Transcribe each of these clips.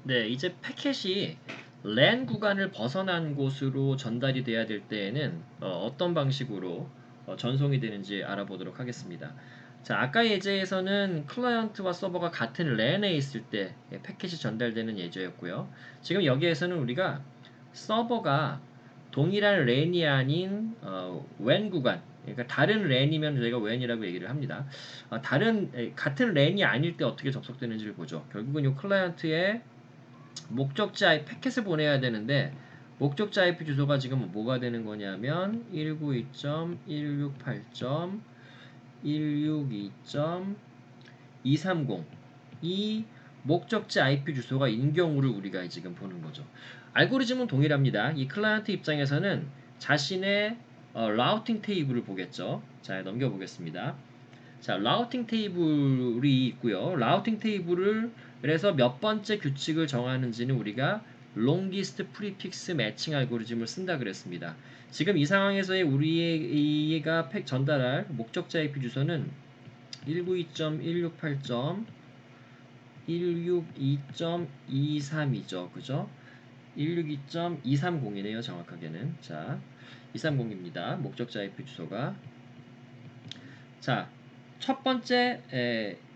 네, 이제 패켓이 랜 구간을 벗어난 곳으로 전달이 돼야 될 때에는 떤 방식으로 전송이 되는지 알아보도록 하겠습니다. 자, 아까 예제에서는 클라이언트와 서버가 같은 랜에 있을 때 패켓이 전달되는 예제였고요. 지금 여기에서는 우리가 서버가 동일한 랜이 아닌 웬 구간, 그러니까 다른 랜이면 저희가 웬이라고 얘기를 합니다. 같은 랜이 아닐 때 어떻게 접속되는지를 보죠. 결국은 이 클라이언트의 목적지 IP 패켓을 보내야 되는데 목적지 IP 주소가 지금 뭐가 되는 거냐면 192.168.162.230 이 목적지 IP 주소가 인 경우를 우리가 지금 보는 거죠. 알고리즘은 동일합니다. 이 클라이언트 입장에서는 자신의 라우팅 테이블을 보겠죠. 자, 넘겨보겠습니다. 자, 라우팅 테이블이 있고요. 라우팅 테이블을 그래서 몇 번째 규칙을 정하는지는 우리가 longest prefix matching 알고리즘을 쓴다 그랬습니다. 지금 이 상황에서의 우리가 전달할 목적자 IP 주소는 192.168.162.232죠. 그죠? 162.230이네요. 정확하게는. 자, 230입니다. 목적자 IP 주소가. 자, 첫 번째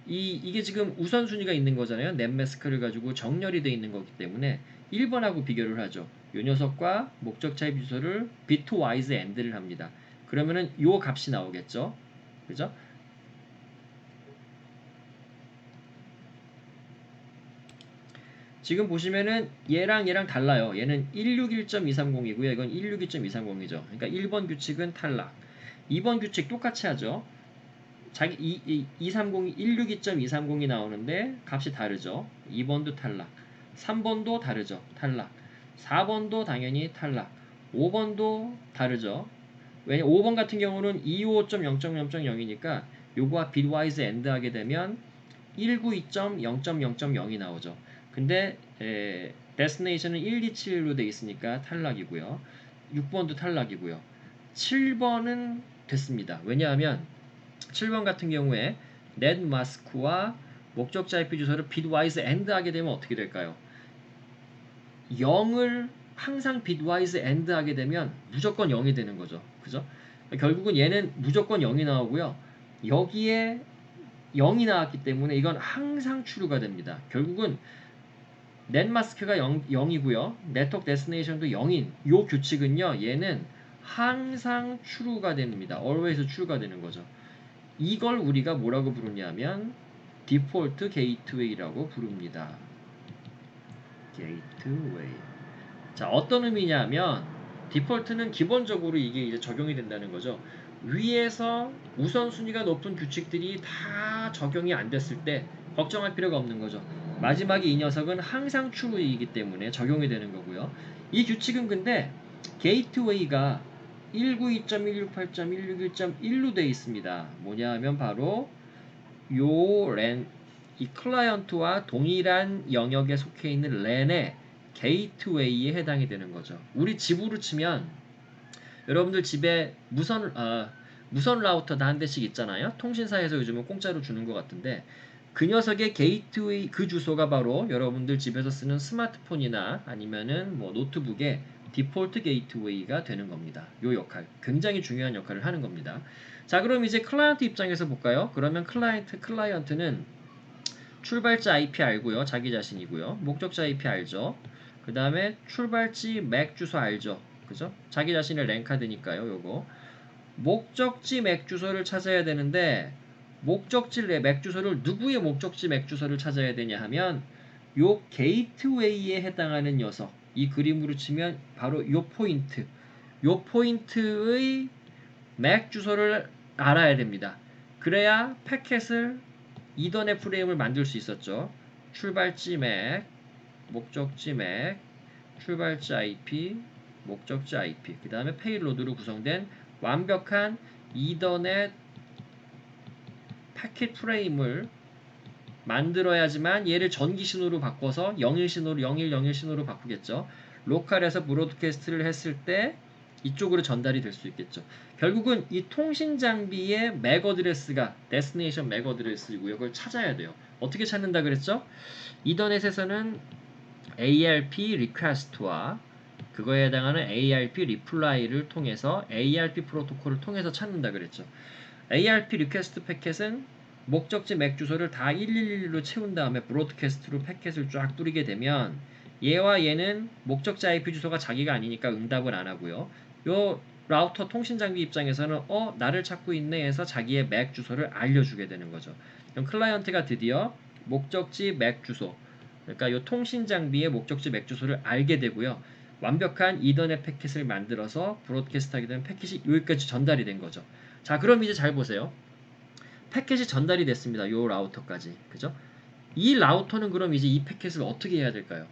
이게 지금 우선순위가 있는 거잖아요. 넷마스크를 가지고 정렬이 되어 있는 거기 때문에 1번하고 비교를 하죠. 요 녀석과 목적자의 주소를 bitwise and를 합니다. 그러면은 요 값이 나오겠죠. 그죠? 지금 보시면은 얘랑 달라요. 얘는 161.230이고요. 이건 162.230이죠. 그러니까 1번 규칙은 탈락. 2번 규칙 똑같이 하죠. 자기 230이 162.230이 나오는데 값이 다르죠. 2번도 탈락. 3번도 다르죠. 탈락. 4번도 당연히 탈락. 5번도 다르죠. 왜냐 5번 같은 경우는 255.0.0.0이니까 요거와 bitwise and 하게 되면 192.0.0.0이 나오죠. 근데 destination은 127로 돼 있으니까 탈락이고요. 6번도 탈락이고요. 7번은 됐습니다. 왜냐하면 7번 같은 경우에 넷마스크와 목적자 IP 주소를 bitwise and 하게 되면 어떻게 될까요? 0을 항상 bitwise and 하게 되면 무조건 0이 되는 거죠. 그죠? 결국은 얘는 무조건 0이 나오고요. 여기에 0이 나왔기 때문에 이건 항상 true가 됩니다. 결국은 넷마스크가 0이고요. 네트워크 데스티네이션도 0인 이 규칙은요. 얘는 항상 true가 됩니다. always true가 되는 거죠. 이걸 우리가 뭐라고 부르냐면 디폴트 게이트웨이라고 부릅니다. 게이트웨이. 자, 어떤 의미냐면 디폴트는 기본적으로 이게 이제 적용이 된다는 거죠. 위에서 우선순위가 높은 규칙들이 다 적용이 안 됐을 때 걱정할 필요가 없는 거죠. 마지막에 이 녀석은 항상 true이기 때문에 적용이 되는 거고요. 이 규칙은 근데 게이트웨이가 192.168.161.1로 되어 있습니다. 뭐냐 하면 바로 이 클라이언트와 동일한 영역에 속해 있는 랜의 게이트웨이에 해당이 되는 거죠. 우리 집으로 치면 여러분들 집에 무선 라우터 다 한 대씩 있잖아요. 통신사에서 요즘은 공짜로 주는 것 같은데 그 녀석의 게이트웨이 그 주소가 바로 여러분들 집에서 쓰는 스마트폰이나 아니면은 뭐 노트북의 디폴트 게이트웨이가 되는 겁니다. 요 역할 굉장히 중요한 역할을 하는 겁니다. 자, 그럼 이제 클라이언트 입장에서 볼까요? 그러면 클라이언트는 출발자 IP 알고요. 자기 자신이고요. 목적자 IP 알죠. 그 다음에 출발지 맥 주소 알죠. 그죠? 자기 자신의 랜카드니까요. 요거 목적지 맥 주소를 찾아야 되는데 목적지 맥 주소를 누구의 목적지 맥 주소를 찾아야 되냐 하면 요 게이트웨이에 해당하는 녀석 이 그림으로 치면 바로 요 포인트의 맥 주소를 알아야 됩니다. 그래야 패켓을 이던의 프레임을 만들 수 있었죠. 출발지 맥, 목적지 맥, 출발지 IP, 목적지 IP, 그 다음에 페이로드로 구성된 완벽한 이더넷 패킷 프레임을 만들어야지만 얘를 전기 신호로 바꿔서 01 신호로 0101 신호로 바꾸겠죠. 로컬에서 브로드캐스트를 했을 때 이쪽으로 전달이 될 수 있겠죠. 결국은 이 통신 장비의 맥 어드레스가 데스티네이션 맥 어드레스이고요. 그걸 찾아야 돼요. 어떻게 찾는다 그랬죠? 이더넷에서는 ARP request와 그거에 해당하는 ARP reply를 통해서 ARP 프로토콜을 통해서 찾는다 그랬죠. ARP request 패켓은 목적지 맥 주소를 다 1111로 채운 다음에 브로드캐스트로 패켓을 쫙 뿌리게 되면 얘와 얘는 목적지 IP 주소가 자기가 아니니까 응답을 안 하고요. 요 라우터 통신 장비 입장에서는 나를 찾고 있네 해서 자기의 맥 주소를 알려주게 되는 거죠. 그럼 클라이언트가 드디어 목적지 맥 주소, 그러니까 요 통신 장비의 목적지 맥 주소를 알게 되고요. 완벽한 이더넷 패켓을 만들어서 브로드캐스트하게 되면 패켓이 여기까지 전달이 된 거죠. 자, 그럼 이제 잘 보세요. 패켓이 전달이 됐습니다. 요 라우터까지. 그죠? 이 라우터는 그럼 이제 이 패켓을 어떻게 해야 될까요?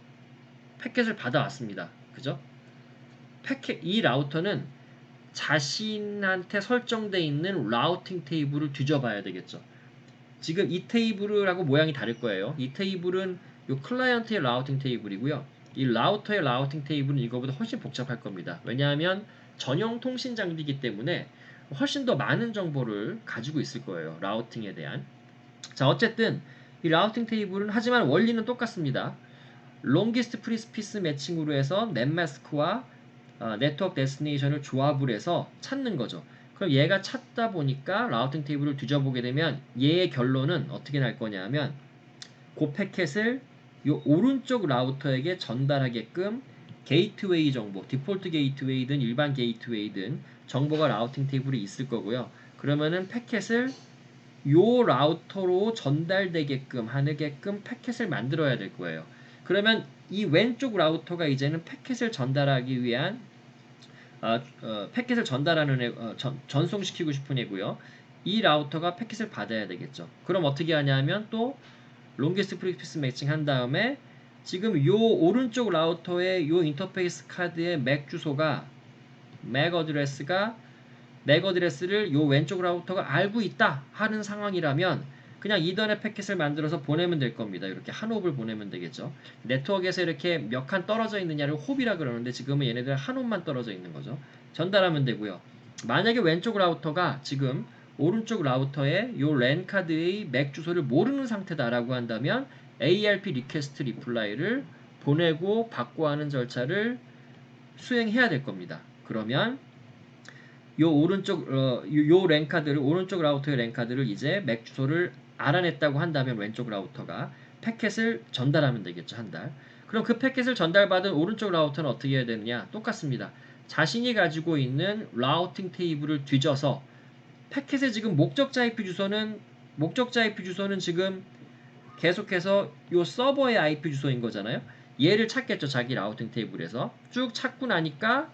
패켓을 받아왔습니다. 그죠? 이 라우터는 자신한테 설정되어 있는 라우팅 테이블을 뒤져봐야 되겠죠. 지금 이 테이블하고 모양이 다를 거예요. 이 테이블은 이 클라이언트의 라우팅 테이블이고요. 이 라우터의 라우팅 테이블은 이거보다 훨씬 복잡할 겁니다. 왜냐하면 전용 통신 장비이기 때문에 훨씬 더 많은 정보를 가지고 있을 거예요. 라우팅에 대한. 자, 어쨌든 이 라우팅 테이블은 하지만 원리는 똑같습니다. 롱기스트 프리스피스 매칭으로 해서 넷마스크와 네트워크 데스티네이션을 조합을 해서 찾는 거죠. 그럼 얘가 찾다 보니까 라우팅 테이블을 뒤져보게 되면 얘의 결론은 어떻게 날 거냐면 그 패켓을 요 오른쪽 라우터에게 전달하게끔 게이트웨이 정보, 디폴트 게이트웨이든 일반 게이트웨이든 정보가 라우팅 테이블에 있을 거고요. 그러면은 패켓을 요 라우터로 전달되게끔 하게끔 패켓을 만들어야 될 거예요. 그러면 이 왼쪽 라우터가 이제는 패켓을 전달하기 위한 패켓을 전달하는 전송시키고 싶은 애고요. 이 라우터가 패켓을 받아야 되겠죠. 그럼 어떻게 하냐면 또 롱게스트 프리피스 매칭 한 다음에 지금 요 오른쪽 라우터의 요 인터페이스 카드의 맥 주소가 맥 어드레스를 요 왼쪽 라우터가 알고 있다 하는 상황이라면 그냥 이더넷 패켓을 만들어서 보내면 될 겁니다. 이렇게 한 홉을 보내면 되겠죠. 네트워크에서 이렇게 몇 칸 떨어져 있느냐를 홉이라 그러는데 지금은 얘네들 한 홉만 떨어져 있는 거죠. 전달하면 되고요. 만약에 왼쪽 라우터가 지금 오른쪽 라우터에 요 랜 카드의 맥 주소를 모르는 상태다라고 한다면 ARP 리퀘스트 리플라이를 보내고 받고 하는 절차를 수행해야 될 겁니다. 그러면 요 랜카드를 오른쪽 라우터의 랜카드를 이제 맥 주소를 알아냈다고 한다면 왼쪽 라우터가 패켓을 전달하면 되겠죠. 한 달. 그럼 그 패켓을 전달받은 오른쪽 라우터는 어떻게 해야 되느냐? 똑같습니다. 자신이 가지고 있는 라우팅 테이블을 뒤져서 패켓의 지금 목적자 IP 주소는 지금 계속해서 요 서버의 IP 주소인 거잖아요. 얘를 찾겠죠. 자기 라우팅 테이블에서 쭉 찾고 나니까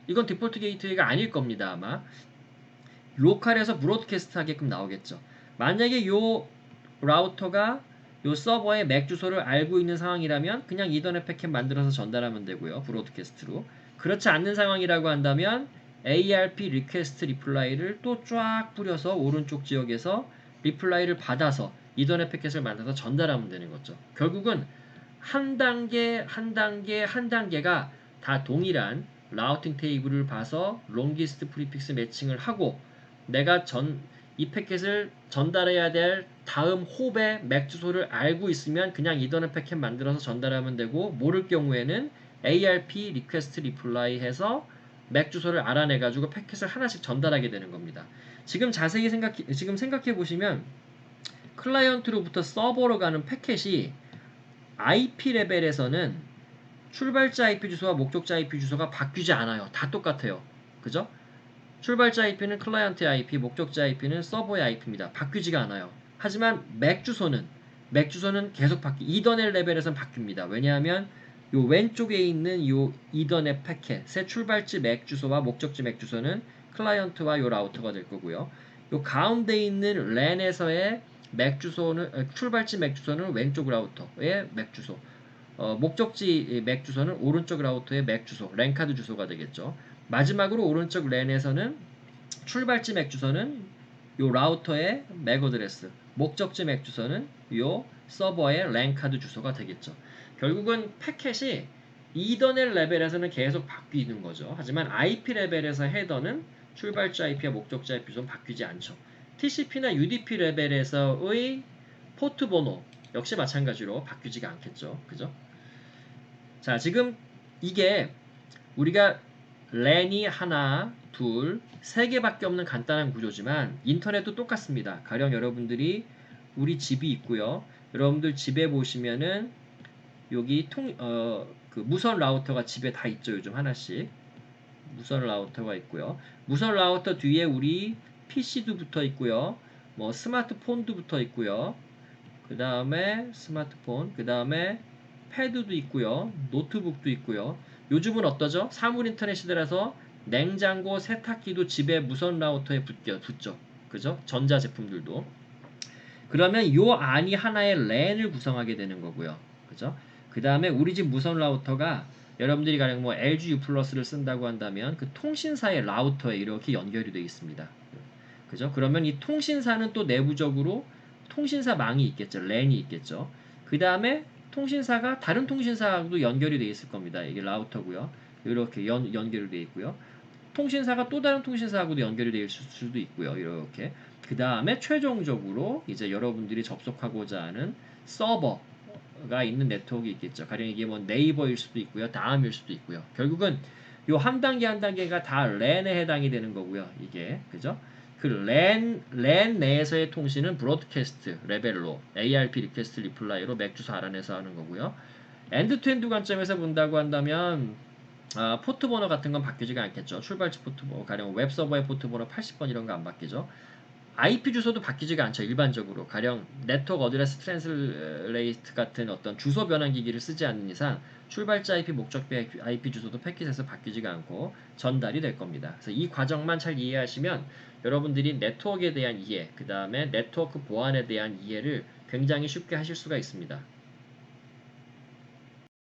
이건 디폴트 게이트웨이가 아닐 겁니다. 아마 로컬에서 브로드캐스트 하게끔 나오겠죠. 만약에 요 라우터가 요 서버의 맥 주소를 알고 있는 상황이라면 그냥 이더넷 패켓 만들어서 전달하면 되고요. 브로드캐스트로. 그렇지 않는 상황이라고 한다면 ARP 리퀘스트 리플라이를 또 쫙 뿌려서 오른쪽 지역에서 리플라이를 받아서 이더넷 패켓을 만들어서 전달하면 되는 거죠. 결국은 한 단계가 다 동일한 라우팅 테이블을 봐서 롱기스트 프리픽스 매칭을 하고 내가 이 패켓을 전달해야 될 다음 홉의 맥 주소를 알고 있으면 그냥 이더넷 패켓 만들어서 전달하면 되고 모를 경우에는 ARP 리퀘스트 리플라이 해서 맥 주소를 알아내가지고 패켓을 하나씩 전달하게 되는 겁니다. 지금 생각해 보시면 클라이언트로부터 서버로 가는 패켓이 IP 레벨에서는 출발자 IP 주소와 목적자 IP 주소가 바뀌지 않아요. 다 똑같아요. 그죠? 출발자 IP는 클라이언트 IP, 목적자 IP는 서버의 IP입니다. 바뀌지가 않아요. 하지만 맥 주소는 계속 이더넷 레벨에서는 바뀝니다. 왜냐하면 요 왼쪽에 있는 요 이더넷 패켓의 출발지 맥 주소와 목적지 맥 주소는 클라이언트와 요 라우터가 될 거고요. 요 가운데 있는 랜에서의 맥 주소는 출발지 맥 주소는 왼쪽 라우터의 맥 주소. 목적지 맥 주소는 오른쪽 라우터의 맥 주소, 랜카드 주소가 되겠죠. 마지막으로 오른쪽 랜에서는 출발지 맥 주소는 요 라우터의 맥 어드레스, 목적지 맥 주소는 요 서버의 랜카드 주소가 되겠죠. 결국은 패켓이 이더넷 레벨에서는 계속 바뀌는 거죠. 하지만 IP 레벨에서 헤더는 출발자 IP와 목적자 IP 주소는 바뀌지 않죠. TCP나 UDP 레벨에서의 포트 번호 역시 마찬가지로 바뀌지가 않겠죠. 그죠? 자, 지금 이게 우리가 랜이 하나, 둘, 세 개밖에 없는 간단한 구조지만 인터넷도 똑같습니다. 가령 여러분들이 우리 집이 있고요. 여러분들 집에 보시면은 여기 그 무선 라우터가 집에 다 있죠. 요즘 하나씩. 무선 라우터가 있고요. 무선 라우터 뒤에 우리 PC도 붙어 있고요. 뭐 스마트폰도 붙어 있고요. 그 다음에 스마트폰, 그 다음에 패드도 있고요. 노트북도 있고요. 요즘은 어떠죠? 사물 인터넷 시대라서 냉장고, 세탁기도 집에 무선 라우터에 붙죠. 그죠? 전자 제품들도. 그러면 요 안이 하나의 랜을 구성하게 되는 거고요. 그죠? 그 다음에 우리 집 무선 라우터가 여러분들이 가령 뭐 LG U 플러스를 쓴다고 한다면 그 통신사의 라우터에 이렇게 연결이 되어 있습니다. 그죠? 그러면 이 통신사는 또 내부적으로 통신사망이 있겠죠. 랜이 있겠죠. 그 다음에 통신사가 다른 통신사하고도 연결이 되어 있을 겁니다. 이게 라우터고요. 이렇게 연결이 되어 있고요. 통신사가 또 다른 통신사하고도 연결이 되어 있을 수도 있고요. 이렇게. 그 다음에 최종적으로 이제 여러분들이 접속하고자 하는 서버가 있는 네트워크가 있겠죠. 가령 이게 뭐 네이버일 수도 있고요. 다음일 수도 있고요. 결국은 요 한 단계 한 단계가 다 랜에 해당이 되는 거고요. 이게. 그죠? 그 랜 내에서의 통신은 브로드캐스트 레벨로 ARP 리퀘스트 리플라이로 맥 주소 알아내서 하는 거고요. 엔드 투 엔드 관점에서 본다고 한다면 포트 번호 같은 건 바뀌지가 않겠죠. 출발지 포트 번호, 가령 웹 서버의 포트 번호 80번 이런 거 안 바뀌죠. IP 주소도 바뀌지가 않죠. 일반적으로. 가령 네트워크 어드레스 트랜슬레이트 같은 어떤 주소 변환 기기를 쓰지 않는 이상 출발자 IP, 목적지 IP 주소도 패킷에서 바뀌지가 않고 전달이 될 겁니다. 그래서 이 과정만 잘 이해하시면 여러분들이 네트워크에 대한 이해, 그 다음에 네트워크 보안에 대한 이해를 굉장히 쉽게 하실 수가 있습니다.